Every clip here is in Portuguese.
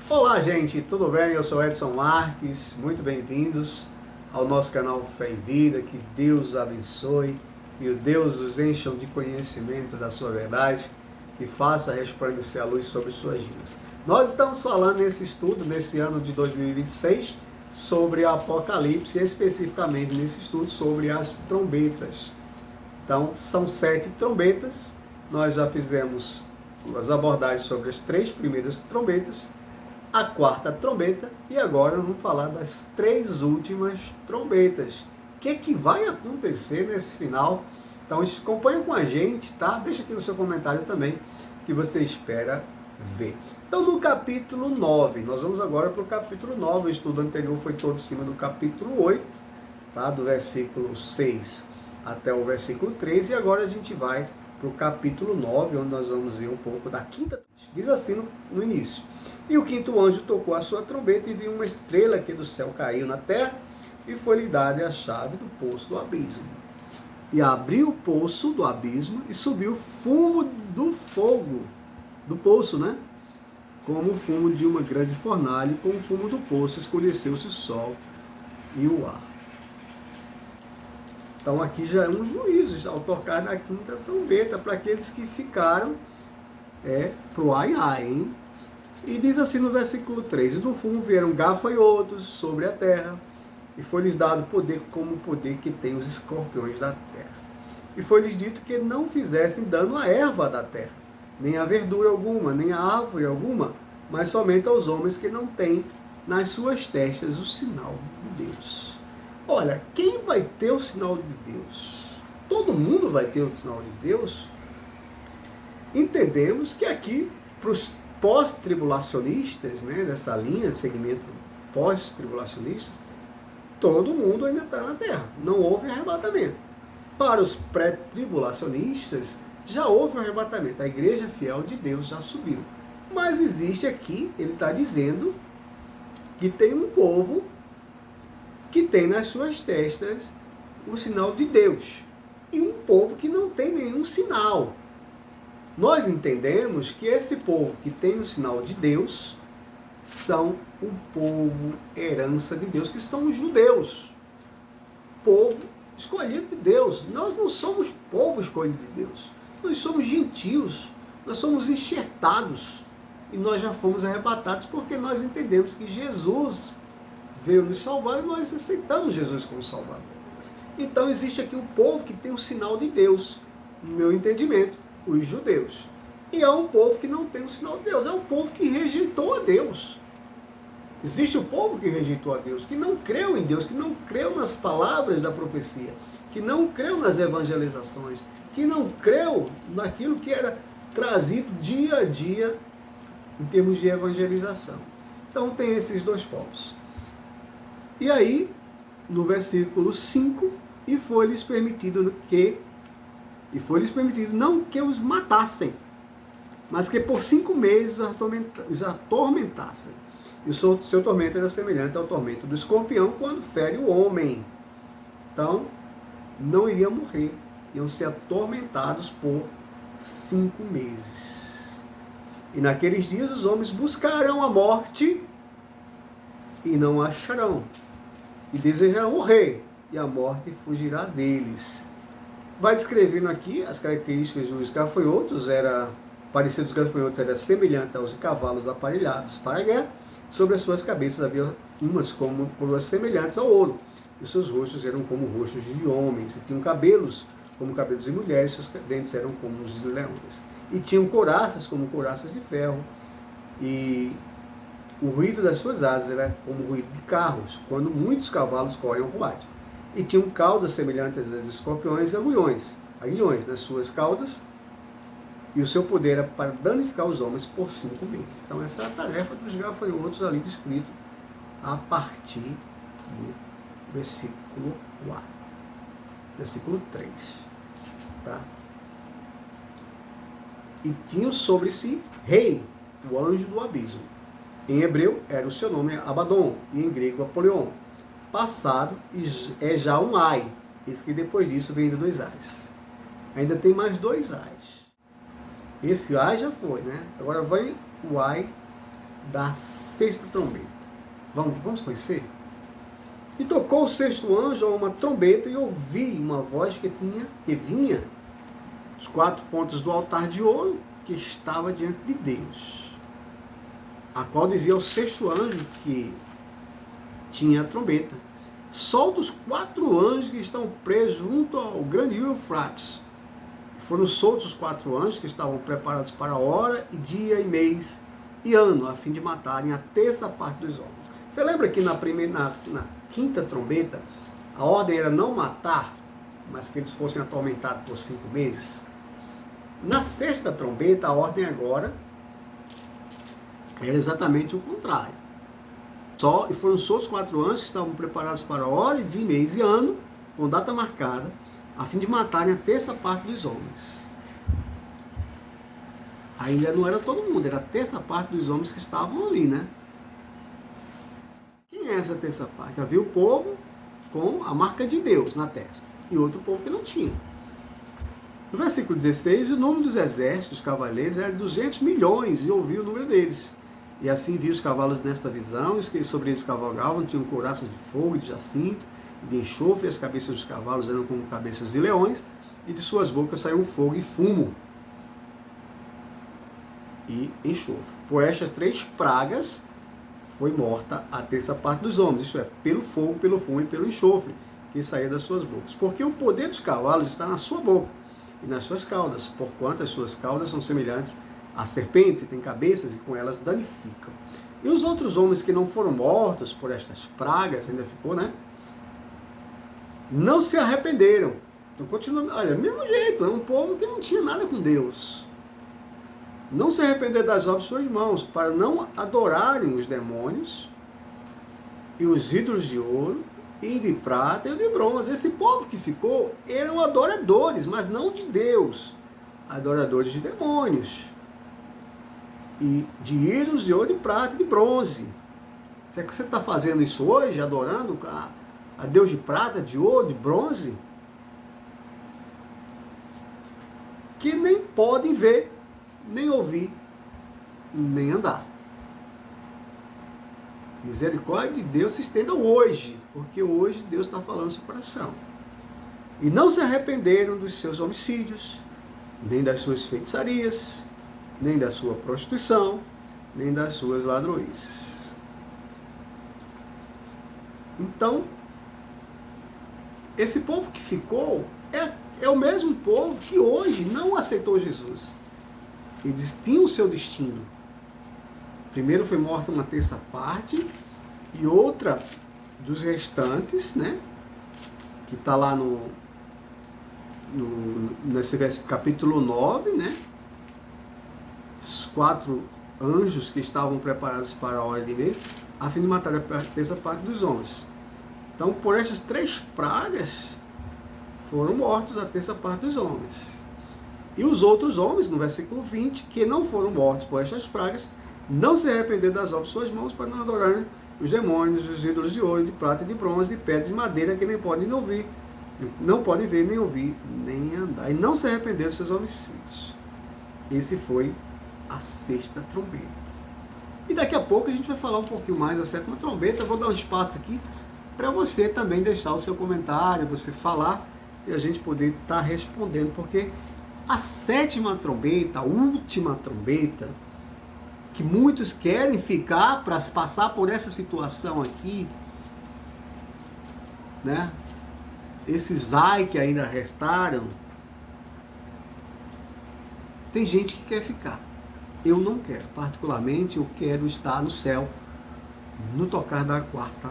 Olá, gente, tudo bem? Eu sou Edson Marques, muito bem-vindos ao nosso canal Fé em Vida. Que Deus abençoe e o Deus os encham de conhecimento da sua verdade e faça resplandecer a luz sobre suas vidas. Nós estamos falando nesse estudo, nesse ano de 2026, sobre Apocalipse, especificamente nesse estudo sobre as trombetas. Então, são 7 trombetas. Nós já fizemos as abordagens sobre as 3 primeiras trombetas, a 4ª trombeta, e agora vamos falar das 3 últimas trombetas. O que vai acontecer nesse final? Então acompanha com a gente, tá? Deixa aqui no seu comentário também o que você espera ver. Então no capítulo 9, nós vamos agora para o capítulo 9, o estudo anterior foi todo em cima do capítulo 8, tá? Do versículo 6 até o versículo 13, e agora a gente vai para o capítulo 9, onde nós vamos ver um pouco da 5ª. Diz assim no início: e o 5º anjo tocou a sua trombeta e viu uma estrela que do céu caiu na terra, e foi-lhe dada a chave do poço do abismo. E abriu o poço do abismo e subiu fumo do fogo, do poço, né? Como o fumo de uma grande fornalha, e com o fumo do poço escureceu-se o sol e o ar. Então aqui já é um juízo, ao tocar na 5ª trombeta, para aqueles que ficaram pro ai, hein? E diz assim no versículo 3: e do fumo vieram gafanhotos sobre a terra, e foi-lhes dado poder como o poder que tem os escorpiões da terra. E foi-lhes dito que não fizessem dano à erva da terra, nem à verdura alguma, nem à árvore alguma, mas somente aos homens que não têm nas suas testas o sinal de Deus. Olha, quem vai ter o sinal de Deus? Todo mundo vai ter o sinal de Deus? Entendemos que aqui, para os pós-tribulacionistas, né, dessa linha de segmento pós-tribulacionistas, todo mundo ainda está na terra, não houve arrebatamento. Para os pré-tribulacionistas, já houve arrebatamento, a igreja fiel de Deus já subiu. Mas existe aqui, ele está dizendo que tem um povo que tem nas suas testas o sinal de Deus, e um povo que não tem nenhum sinal. Nós entendemos que esse povo que tem o sinal de Deus são o povo herança de Deus, que são os judeus, povo escolhido de Deus. Nós não somos povo escolhido de Deus, nós somos gentios, nós somos enxertados, e nós já fomos arrebatados porque nós entendemos que Jesus veio nos salvar e nós aceitamos Jesus como Salvador. Então existe aqui um povo que tem o sinal de Deus, no meu entendimento, os judeus. E há um povo que não tem o sinal de Deus, é um povo que rejeitou a Deus. Existe o povo que rejeitou a Deus, que não creu em Deus, que não creu nas palavras da profecia, que não creu nas evangelizações, que não creu naquilo que era trazido dia a dia em termos de evangelização. Então tem esses dois povos. E aí, no versículo 5, e foi-lhes permitido não que os matassem, mas que por 5 meses os atormentassem. E o seu tormento era semelhante ao tormento do escorpião quando fere o homem. Então, não iriam morrer, iam ser atormentados por 5 meses. E naqueles dias os homens buscarão a morte e não a acharão, e desejarão o rei, e a morte fugirá deles. Vai descrevendo aqui as características dos gafanhotos. Era parecido, os gafanhotos era semelhante aos cavalos aparelhados para a guerra. Sobre as suas cabeças havia umas como coroas semelhantes ao ouro, e seus rostos eram como rostos de homens, e tinham cabelos como cabelos de mulheres, seus dentes eram como os de leões, e tinham couraças como couraças de ferro, e o ruído das suas asas era como o ruído de carros, quando muitos cavalos correm ao combate. E tinham caudas semelhantes às de escorpiões e aguilhões nas suas caudas, e o seu poder era para danificar os homens por 5 meses. Então essa é a tarefa dos gafanhotos ali descrito a partir do versículo 4. Versículo 3. Tá? E tinham sobre si rei, o anjo do abismo. Em hebreu era o seu nome Abaddon, e em grego Apolion. Passado é já um ai. Esse que depois disso vem de 2 ais. Ainda tem mais 2 ais. Esse ai já foi, né? Agora vem o ai da sexta trombeta. Vamos conhecer? E tocou o sexto anjo a uma trombeta e ouvi uma voz que vinha dos 4 pontos do altar de ouro que estava diante de Deus, a qual dizia ao sexto anjo que tinha a trombeta: solta os 4 anjos que estão presos junto ao grande rio Eufrates. Foram soltos os 4 anjos que estavam preparados para a hora, e dia, e mês, e ano, a fim de matarem a terça parte dos homens. Você lembra que na quinta trombeta, a ordem era não matar, mas que eles fossem atormentados por 5 meses? Na sexta trombeta, a ordem agora era exatamente o contrário. E foram soltos 4 anjos que estavam preparados para a hora, dia, mês e ano, com data marcada, a fim de matarem a terça parte dos homens. Ainda não era todo mundo, era a terça parte dos homens que estavam ali, né? Quem é essa terça parte? Havia o povo com a marca de Deus na testa, e outro povo que não tinha. No versículo 16, o número dos exércitos, dos cavaleiros, era 200 milhões, e ouvi o número deles. E assim vi os cavalos nesta visão, os que sobre eles cavalgavam tinham couraças de fogo, de jacinto, de enxofre, e as cabeças dos cavalos eram como cabeças de leões, e de suas bocas saiu fogo e fumo e enxofre. Por estas 3 pragas foi morta a terça parte dos homens, isto é, pelo fogo, pelo fumo e pelo enxofre que saía das suas bocas. Porque o poder dos cavalos está na sua boca e nas suas caudas, porquanto as suas caudas são semelhantes a serpentes e têm cabeças, e com elas danificam. E os outros homens que não foram mortos por estas pragas, ainda ficou, né? Não se arrependeram. Então continua, olha, mesmo jeito, é um povo que não tinha nada com Deus. Não se arrepender das obras de suas mãos, para não adorarem os demônios e os ídolos de ouro, e de prata e de bronze. Esse povo que ficou eram adoradores, mas não de Deus, adoradores de demônios e de ídolos de ouro, de prata e de bronze. Será que você está fazendo isso hoje, adorando a Deus de prata, de ouro, de bronze? Que nem podem ver, nem ouvir, nem andar. Misericórdia de Deus se estenda hoje, porque hoje Deus está falando no seu coração. E não se arrependeram dos seus homicídios, nem das suas feitiçarias, nem da sua prostituição, nem das suas ladroices. Então, esse povo que ficou é o mesmo povo que hoje não aceitou Jesus. Eles tinham o seu destino. Primeiro foi morta uma terça parte, e outra dos restantes, né? Que está lá nesse capítulo 9, né? Os 4 anjos que estavam preparados para a hora de mês, a fim de matar a terça parte dos homens. Então, por essas 3 pragas, foram mortos a terça parte dos homens. E os outros homens, no versículo 20, que não foram mortos por estas pragas, não se arrependeram das obras de suas mãos, para não adorarem os demônios, os ídolos de ouro, de prata, de bronze, de pedra, de madeira, que nem podem ouvir, não podem ver, nem ouvir, nem andar. E não se arrependeram dos seus homicídios. Esse foi a sexta trombeta. E daqui a pouco a gente vai falar um pouquinho mais da sétima trombeta. Eu vou dar um espaço aqui para você também deixar o seu comentário, você falar, e a gente poder estar respondendo, porque a sétima trombeta, a última trombeta, que muitos querem ficar para passar por essa situação aqui, né? Esses ai que ainda restaram, tem gente que quer ficar. Eu não quero, particularmente eu quero estar no céu, no tocar da 4ª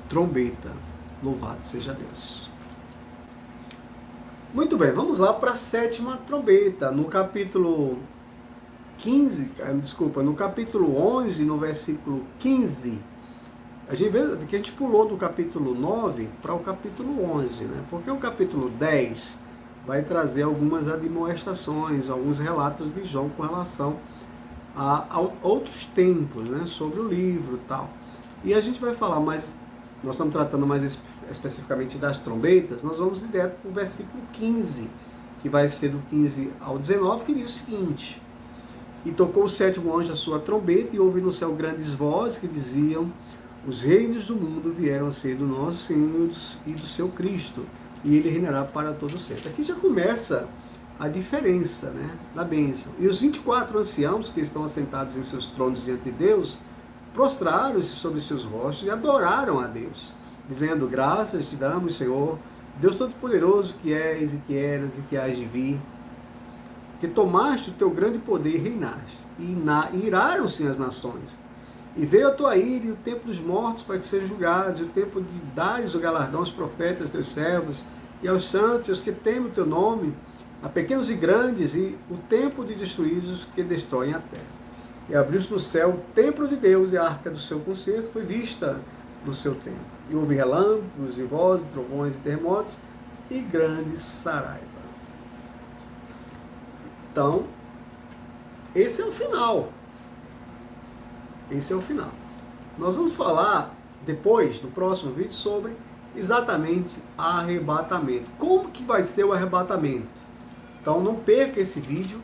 trombeta. Louvado seja Deus. Muito bem, vamos lá para a sétima trombeta, no capítulo 15, no capítulo 11, no versículo 15, a gente vê que a gente pulou do capítulo 9 para o capítulo 11, né? Porque o capítulo 10 vai trazer algumas admoestações, alguns relatos de João com relação a outros tempos, né? Sobre o livro e tal. E a gente vai falar mais, nós estamos tratando mais especificamente das trombetas, nós vamos direto para o versículo 15, que vai ser do 15 ao 19, que diz o seguinte: E tocou o sétimo anjo a sua trombeta, e houve no céu grandes vozes que diziam: os reinos do mundo vieram a ser do nosso Senhor e do seu Cristo, e ele reinará para todo sempre. Aqui já começa a diferença, né, da bênção. E os 24 anciãos que estão assentados em seus tronos diante de Deus, prostraram-se sobre seus rostos e adoraram a Deus, dizendo: graças te damos, Senhor, Deus Todo-Poderoso, que és e que eras e que hás de vir, que tomaste o teu grande poder e reinaste. E iraram-se as nações. E veio a tua ira e o tempo dos mortos para que sejam julgados, e o tempo de dares o galardão aos profetas, teus servos, e aos santos, e aos que temem o teu nome, a pequenos e grandes, e o tempo de destruir os que destroem a terra. E abriu-se no céu o templo de Deus, e a arca do seu concerto foi vista no seu templo. E houve relâmpagos, e vozes, trovões e terremotos, e grande saraiva. Então, esse é o final. Esse é o final. Nós vamos falar depois, no próximo vídeo, sobre exatamente arrebatamento. Como que vai ser o arrebatamento? Então não perca esse vídeo.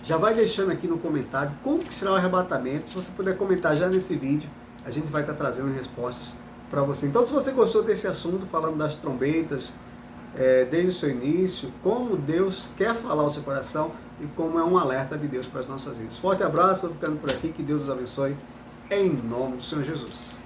Já vai deixando aqui no comentário como que será o arrebatamento. Se você puder comentar já nesse vídeo, a gente vai estar trazendo respostas para você. Então, se você gostou desse assunto, falando das trombetas, desde o seu início, como Deus quer falar ao seu coração e como é um alerta de Deus para as nossas vidas. Forte abraço, ficando por aqui, que Deus os abençoe, em nome do Senhor Jesus.